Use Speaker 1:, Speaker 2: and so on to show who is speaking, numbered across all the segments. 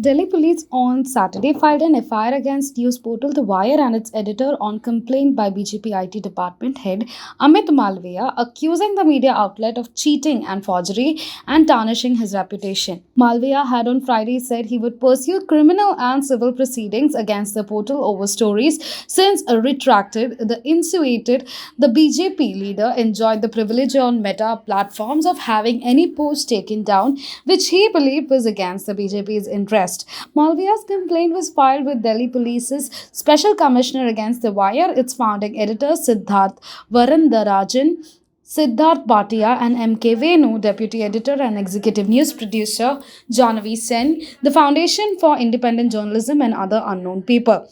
Speaker 1: Delhi police on Saturday filed an FIR against news portal The Wire and its editor on complaint by BJP IT department head Amit Malviya, accusing the media outlet of cheating and forgery and tarnishing his reputation. Malviya had on Friday said he would pursue criminal and civil proceedings against the portal over stories since retracted the insinuated the BJP leader enjoyed the privilege on Meta platforms of having any post taken down which he believed was against the BJP's interest. Malviya's complaint was filed with Delhi Police's Special Commissioner against The Wire, its founding editor Siddharth Varandarajan, Siddharth Bhatia and M.K. Venu, Deputy Editor and Executive News Producer Jahnavi Sen, the Foundation for Independent Journalism and other unknown people.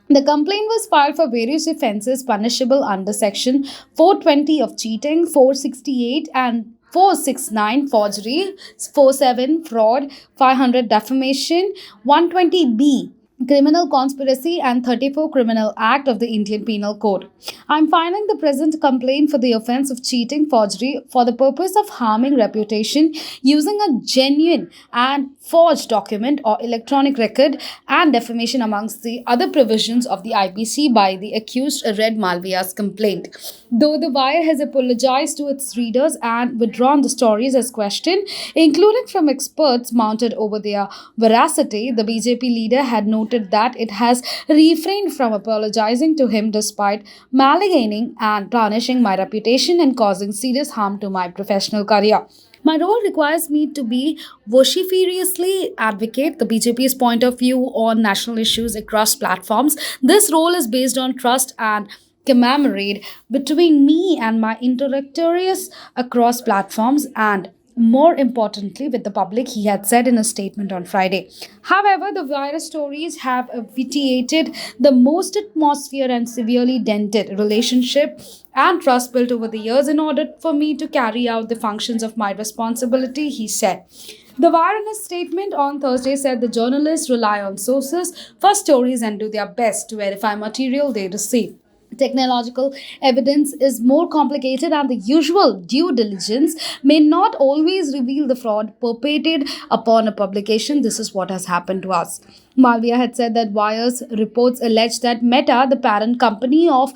Speaker 1: The complaint was filed for various offences punishable under Section 420 of cheating, 468 and 469 forgery, 47 fraud, 500 defamation, 120B criminal conspiracy and 34 Criminal Act of the Indian Penal Code. I am filing the present complaint for the offence of cheating, forgery for the purpose of harming reputation using a genuine and forged document or electronic record and defamation amongst the other provisions of the IPC by the accused, read Malviya's complaint. Though The Wire has apologized to its readers and withdrawn the stories as questioned, including from experts mounted over their veracity, the BJP leader had noted that it has refrained from apologizing to him despite maligning and tarnishing my reputation and causing serious harm to my professional career. My role requires me to be vociferously advocate the BJP's point of view on national issues across platforms. This role is based on trust and commemorate between me and my interlocutors across platforms and more importantly with the public, he had said in a statement on Friday. However, the virus stories have vitiated the most atmosphere and severely dented relationship and trust built over the years in order for me to carry out the functions of my responsibility, he said. The Wire in a statement on Thursday said the journalists rely on sources for stories and do their best to verify material they receive. Technological evidence is more complicated, and the usual due diligence may not always reveal the fraud perpetrated upon a publication. This is what has happened to us. Malviya had said that Wire's reports allege that Meta, the parent company of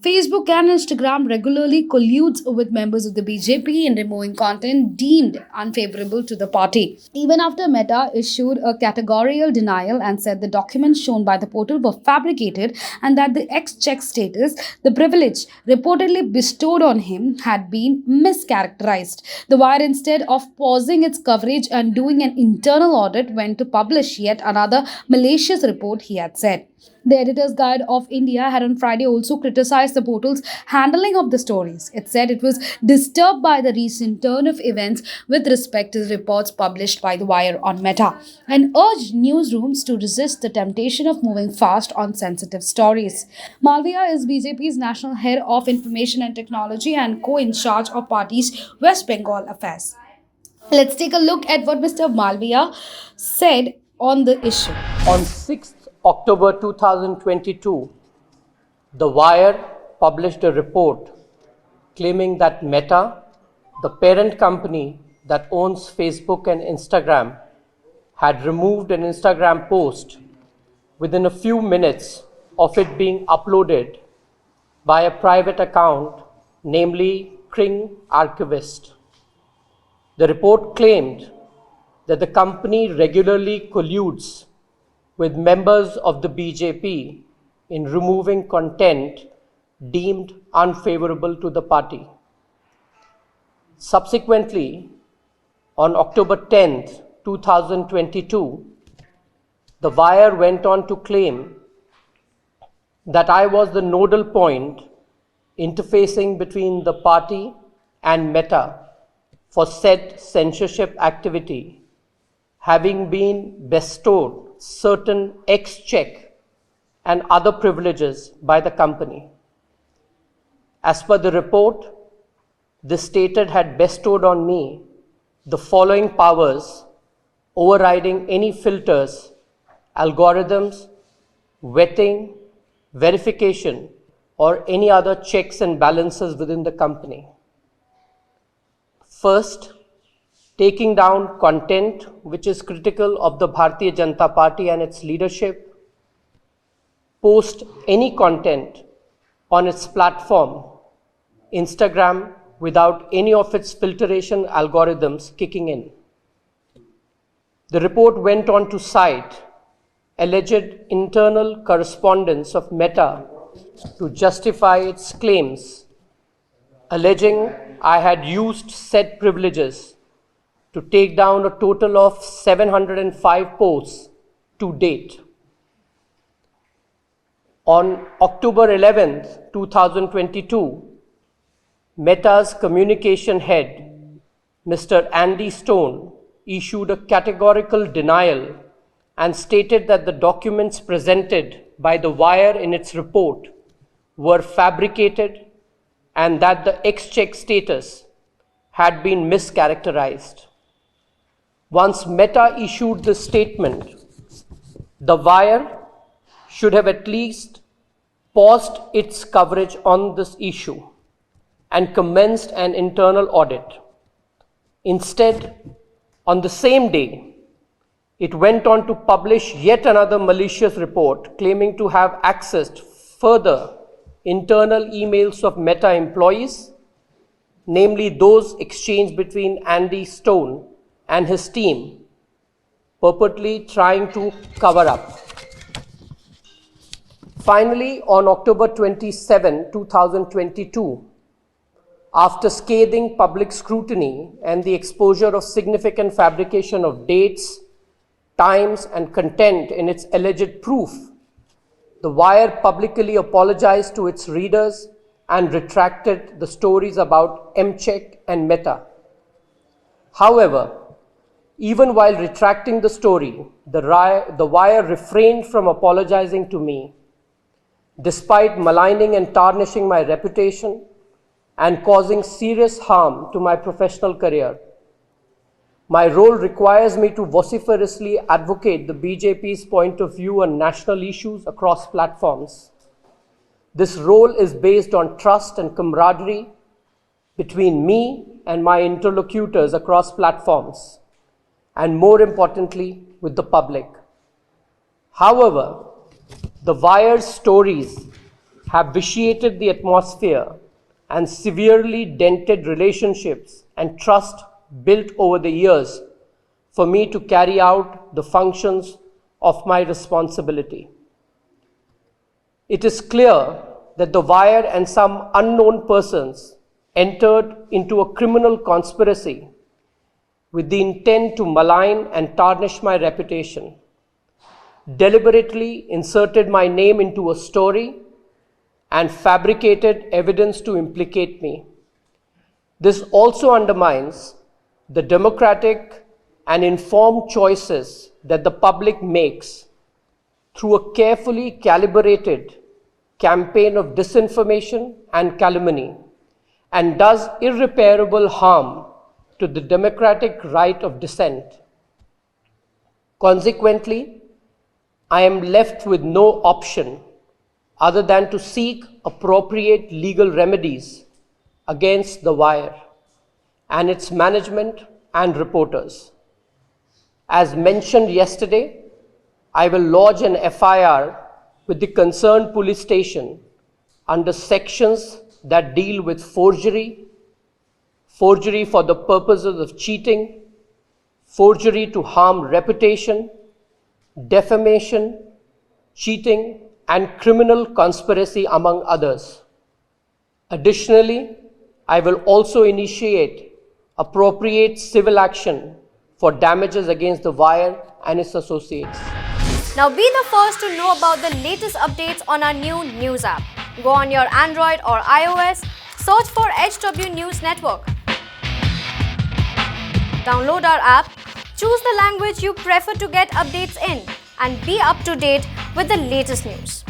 Speaker 1: Facebook and Instagram, regularly colludes with members of the BJP in removing content deemed unfavorable to the party. Even after Meta issued a categorical denial and said the documents shown by the portal were fabricated and that the ex-check status, the privilege reportedly bestowed on him, had been mischaracterized. The Wire, instead of pausing its coverage and doing an internal audit, went to publish yet another malicious report, he had said. The Editor's Guild of India had on Friday also criticized the portal's handling of the stories. It said it was disturbed by the recent turn of events with respect to the reports published by The Wire on Meta and urged newsrooms to resist the temptation of moving fast on sensitive stories. Malviya is BJP's national head of information and technology and co-in charge of party's West Bengal affairs. Let's take a look at what Mr. Malviya said on the issue.
Speaker 2: On 6th October 2022, The Wire published a report claiming that Meta, the parent company that owns Facebook and Instagram, had removed an Instagram post within a few minutes of it being uploaded by a private account, namely Kring Archivist. The report claimed that the company regularly colludes with members of the BJP in removing content deemed unfavorable to the party. Subsequently, on October 10th, 2022, The Wire went on to claim that I was the nodal point interfacing between the party and Meta for said censorship activity, having been bestowed certain ex-check and other privileges by the company. As per the report, the stated had bestowed on me the following powers, overriding any filters, algorithms, vetting, verification, or any other checks and balances within the company. First, taking down content which is critical of the Bharatiya Janata Party and its leadership, post any content on its platform, Instagram, without any of its filtration algorithms kicking in. The report went on to cite alleged internal correspondence of Meta to justify its claims, alleging I had used said privileges to take down a total of 705 posts to date. On October 11th, 2022, Meta's communication head, Mr. Andy Stone, issued a categorical denial and stated that the documents presented by The Wire in its report were fabricated and that the excheck status had been mischaracterized. Once Meta issued this statement, The Wire should have at least paused its coverage on this issue and commenced an internal audit. Instead, on the same day, it went on to publish yet another malicious report claiming to have accessed further internal emails of Meta employees, namely those exchanged between Andy Stone and his team, purportedly trying to cover up. Finally, on October 27, 2022, after scathing public scrutiny and the exposure of significant fabrication of dates, times, and content in its alleged proof, The Wire publicly apologized to its readers and retracted the stories about MCheck and Meta. However, even while retracting the story, The Wire refrained from apologizing to me, despite maligning and tarnishing my reputation and causing serious harm to my professional career. My role requires me to vociferously advocate the BJP's point of view on national issues across platforms. This role is based on trust and camaraderie between me and my interlocutors across platforms, and more importantly, with the public. However, The Wire's stories have vitiated the atmosphere and severely dented relationships and trust built over the years for me to carry out the functions of my responsibility. It is clear that The Wire and some unknown persons entered into a criminal conspiracy with the intent to malign and tarnish my reputation, deliberately inserted my name into a story, and fabricated evidence to implicate me. This also undermines the democratic and informed choices that the public makes through a carefully calibrated campaign of disinformation and calumny, and does irreparable harm to the democratic right of dissent. Consequently, I am left with no option other than to seek appropriate legal remedies against The Wire and its management and reporters. As mentioned yesterday, I will lodge an FIR with the concerned police station under sections that deal with forgery, forgery for the purposes of cheating, forgery to harm reputation, defamation, cheating, and criminal conspiracy, among others. Additionally, I will also initiate appropriate civil action for damages against The Wire and its associates.
Speaker 3: Now be the first to know about the latest updates on our new news app. Go on your Android or iOS, search for HW News Network. Download our app, choose the language you prefer to get updates in, and be up to date with the latest news.